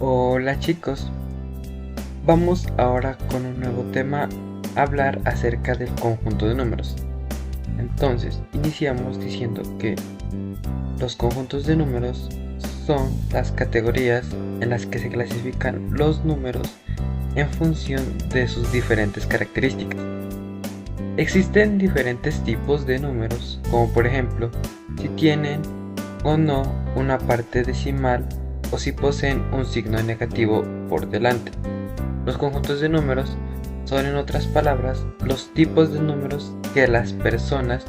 Hola chicos, vamos ahora con un nuevo tema, hablar acerca del conjunto de números. Entonces, iniciamos diciendo que los conjuntos de números son las categorías en las que se clasifican los números en función de sus diferentes características. Existen diferentes tipos de números, como por ejemplo, si tienen o no una parte decimal o si poseen un signo negativo por delante. Los conjuntos de números son, en otras palabras, los tipos de números que las personas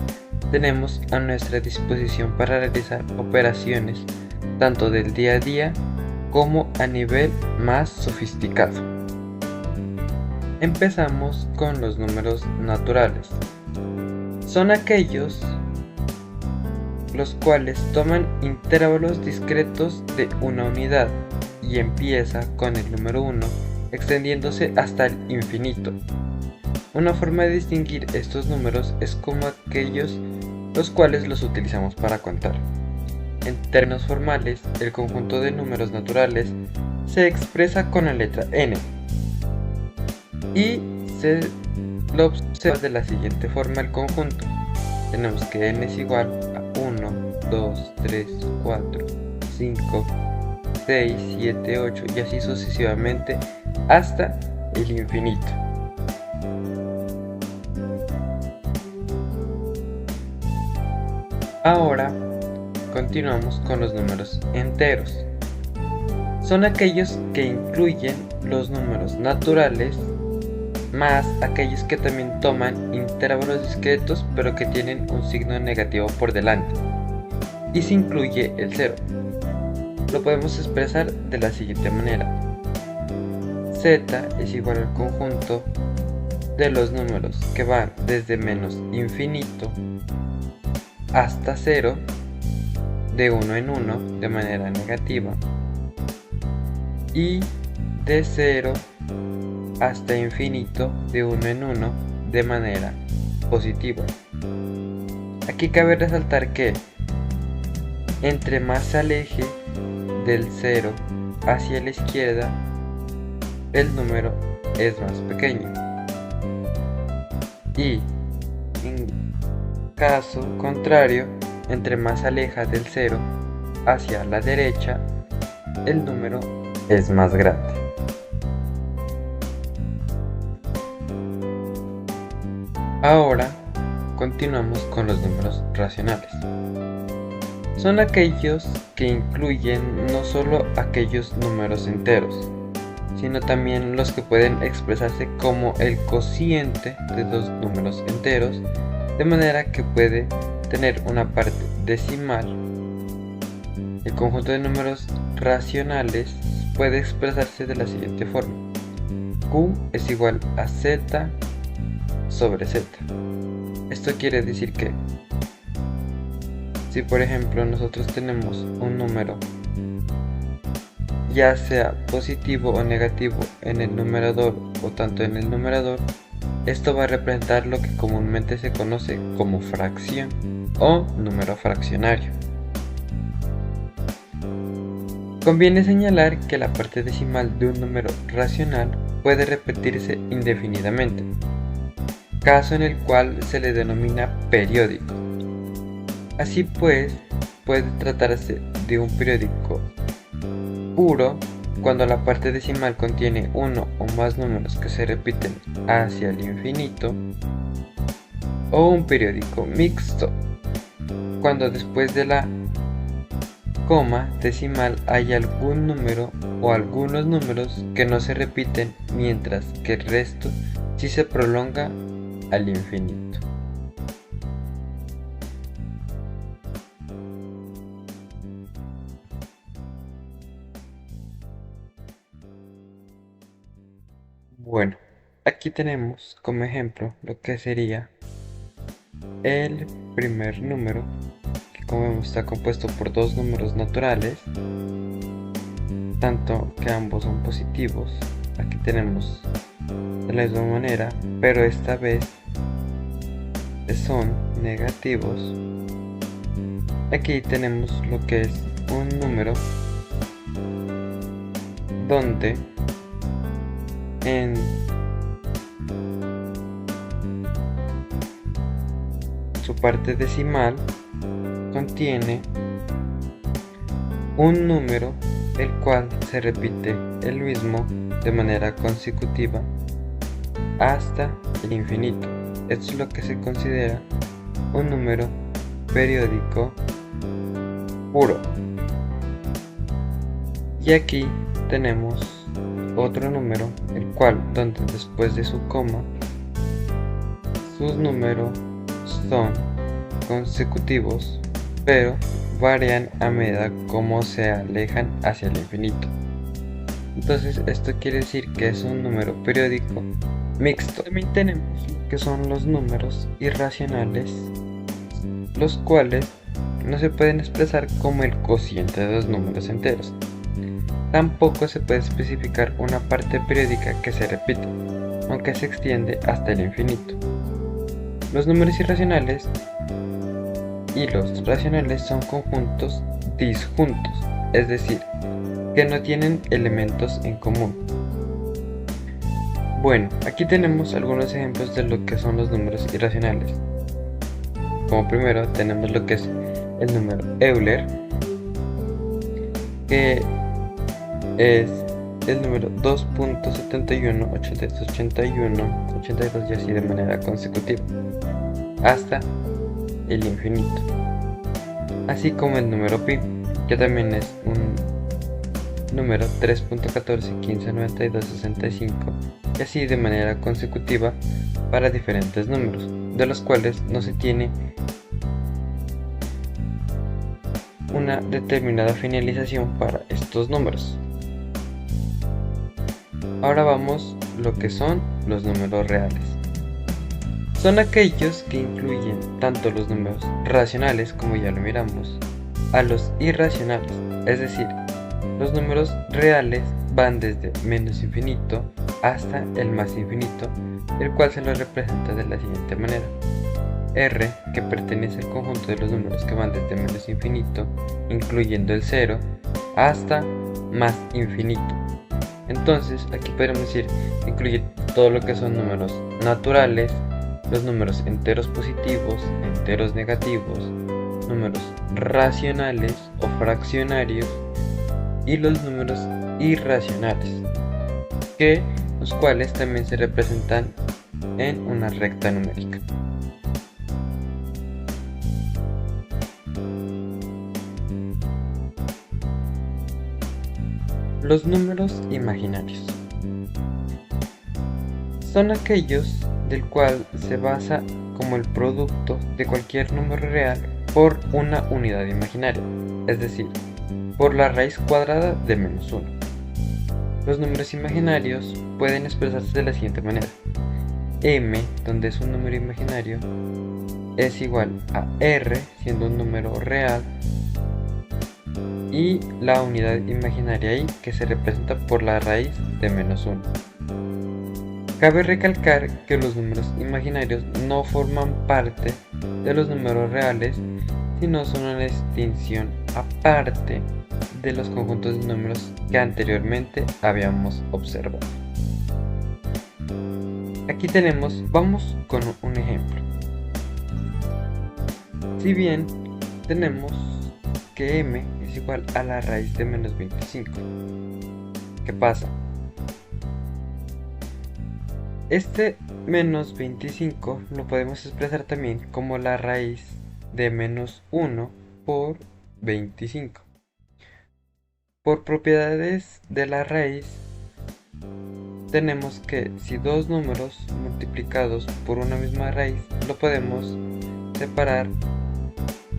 tenemos a nuestra disposición para realizar operaciones tanto del día a día como a nivel más sofisticado. Empezamos con los números naturales. Son aquellos los cuales toman intervalos discretos de una unidad y empieza con el número 1 extendiéndose hasta el infinito. Una forma de distinguir estos números es como aquellos los cuales los utilizamos para contar. En términos formales, el conjunto de números naturales se expresa con la letra n y se lo observa de la siguiente forma el conjunto. Tenemos que n es igual a 1, 2, 3, 4, 5, 6, 7, 8 y así sucesivamente hasta el infinito. Ahora continuamos con los números enteros. Son aquellos que incluyen los números naturales más aquellos que también toman intervalos discretos pero que tienen un signo negativo por delante, y se incluye el 0. Lo podemos expresar de la siguiente manera: z es igual al conjunto de los números que van desde menos infinito hasta 0 de 1 en 1 de manera negativa y de 0 hasta infinito de 1 en 1 de manera positiva. Aquí cabe resaltar que entre más se aleje del 0 hacia la izquierda, el número es más pequeño, y en caso contrario, entre más se aleja del 0 hacia la derecha, el número es más grande. Ahora continuamos con los números racionales. Son aquellos que incluyen no solo aquellos números enteros, sino también los que pueden expresarse como el cociente de dos números enteros, de manera que puede tener una parte decimal. El conjunto de números racionales puede expresarse de la siguiente forma: q es igual a z sobre z. Esto quiere decir que si por ejemplo nosotros tenemos un número, ya sea positivo o negativo en el numerador o tanto en el numerador, esto va a representar lo que comúnmente se conoce como fracción o número fraccionario. Conviene señalar que la parte decimal de un número racional puede repetirse indefinidamente, caso en el cual se le denomina periódico. Así pues, puede tratarse de un periódico puro cuando la parte decimal contiene uno o más números que se repiten hacia el infinito, o un periódico mixto cuando después de la coma decimal hay algún número o algunos números que no se repiten, mientras que el resto sí se prolonga al infinito. Bueno, aquí tenemos como ejemplo lo que sería el primer número, que como vemos está compuesto por dos números naturales, tanto que ambos son positivos. Aquí tenemos de la misma manera, pero esta vez son negativos. Aquí tenemos lo que es un número donde en su parte decimal contiene un número el cual se repite el mismo de manera consecutiva hasta el infinito. Esto es lo que se considera un número periódico puro. Y aquí tenemos otro número, el cual donde después de su coma sus números son consecutivos, pero varían a medida como se alejan hacia el infinito. Entonces esto quiere decir que es un número periódico mixto. También tenemos que son los números irracionales, los cuales no se pueden expresar como el cociente de dos números enteros. Tampoco se puede especificar una parte periódica que se repite, aunque se extiende hasta el infinito. Los números irracionales y los racionales son conjuntos disjuntos, es decir, que no tienen elementos en común. Bueno, aquí tenemos algunos ejemplos de lo que son los números irracionales. Como primero tenemos lo que es el número Euler, que es el número 2.71, 82, 82 y así de manera consecutiva hasta el infinito, así como el número pi, que también es un número 3.14, 15, 92, 65 y así de manera consecutiva para diferentes números, de los cuales no se tiene una determinada finalización para estos números. Ahora vamos lo que son los números reales. Son aquellos que incluyen tanto los números racionales, como ya lo miramos, a los irracionales, es decir, los números reales van desde menos infinito hasta el más infinito, el cual se lo representa de la siguiente manera: R, que pertenece al conjunto de los números que van desde menos infinito, incluyendo el 0, hasta más infinito. Entonces aquí podemos decir que incluye todo lo que son números naturales, los números enteros positivos, enteros negativos, números racionales o fraccionarios y los números irracionales, que los cuales también se representan en una recta numérica. Los números imaginarios son aquellos del cual se basa como el producto de cualquier número real por una unidad imaginaria, es decir, por la raíz cuadrada de menos 1. Los números imaginarios pueden expresarse de la siguiente manera: m, donde es un número imaginario, es igual a r, siendo un número real, y la unidad imaginaria i, que se representa por la raíz de menos 1. Cabe recalcar que los números imaginarios no forman parte de los números reales, sino son una distinción aparte de los conjuntos de números que anteriormente habíamos observado. Aquí vamos con un ejemplo. Si bien tenemos que m es igual a la raíz de menos 25, ¿qué pasa? Este menos 25 lo podemos expresar también como la raíz de menos 1 por 25. Por propiedades de la raíz, tenemos que si dos números multiplicados por una misma raíz, lo podemos separar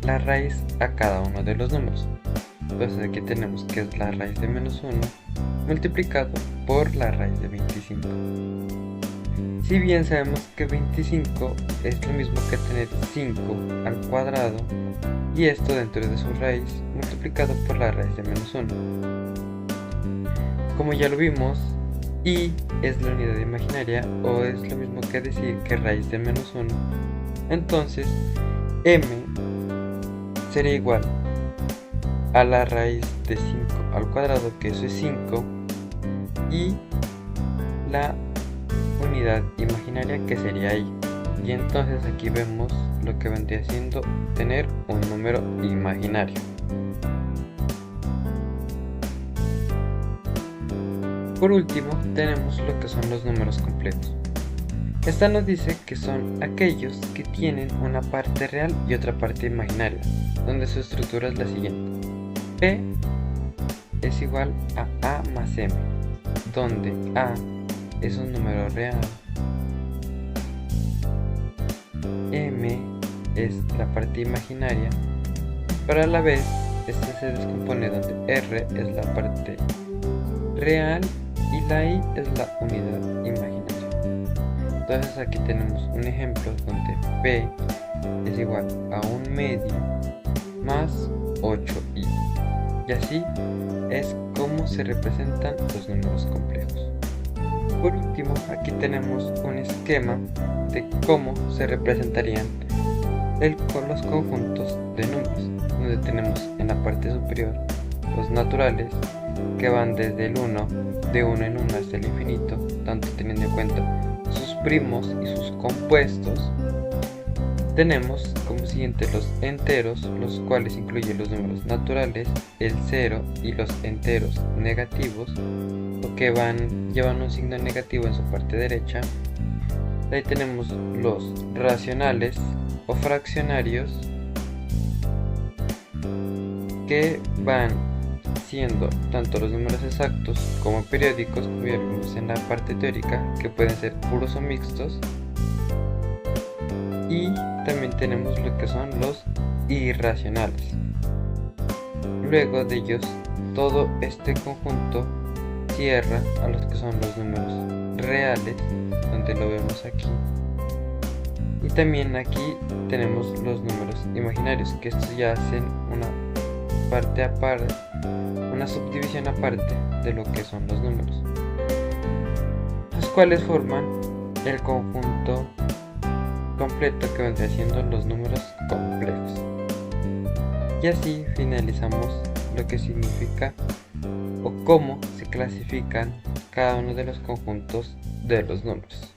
la raíz a cada uno de los números. Entonces aquí tenemos que es la raíz de menos 1 multiplicado por la raíz de 25. Si bien sabemos que 25 es lo mismo que tener 5 al cuadrado, y esto dentro de su raíz multiplicado por la raíz de menos 1. Como ya lo vimos, i es la unidad imaginaria, o es lo mismo que decir que raíz de menos 1. Entonces m sería igual a la raíz de 5 al cuadrado, que eso es 5, y la unidad imaginaria, que sería i. Y entonces aquí vemos lo que vendría siendo tener un número imaginario. Por último, tenemos lo que son los números complejos. Esta nos dice que son aquellos que tienen una parte real y otra parte imaginaria, donde su estructura es la siguiente. P es igual a A más M, donde A es un número real, M es la parte imaginaria, pero a la vez este se descompone donde R es la parte real y la I es la unidad imaginaria. Entonces aquí tenemos un ejemplo donde P es igual a 1/2 más 8i. Y así es como se representan los números complejos. Por último, aquí tenemos un esquema de cómo se representarían los conjuntos de números, donde tenemos en la parte superior los naturales, que van desde el 1, de 1 en 1 hasta el infinito, tanto teniendo en cuenta sus primos y sus compuestos. Tenemos como siguiente los enteros, los cuales incluyen los números naturales, el 0 y los enteros negativos, o que llevan un signo negativo en su parte derecha. De ahí tenemos los racionales o fraccionarios, que van siendo tanto los números exactos como periódicos, como ya vimos en la parte teórica, que pueden ser puros o mixtos. Y también tenemos lo que son los irracionales. Luego de ellos, todo este conjunto cierra a los que son los números reales, donde lo vemos aquí. Y también aquí tenemos los números imaginarios, que estos ya hacen una parte aparte, una subdivisión aparte de lo que son los números, los cuales forman el conjunto completo que vendría siendo los números complejos. Y así finalizamos lo que significa o cómo se clasifican cada uno de los conjuntos de los números.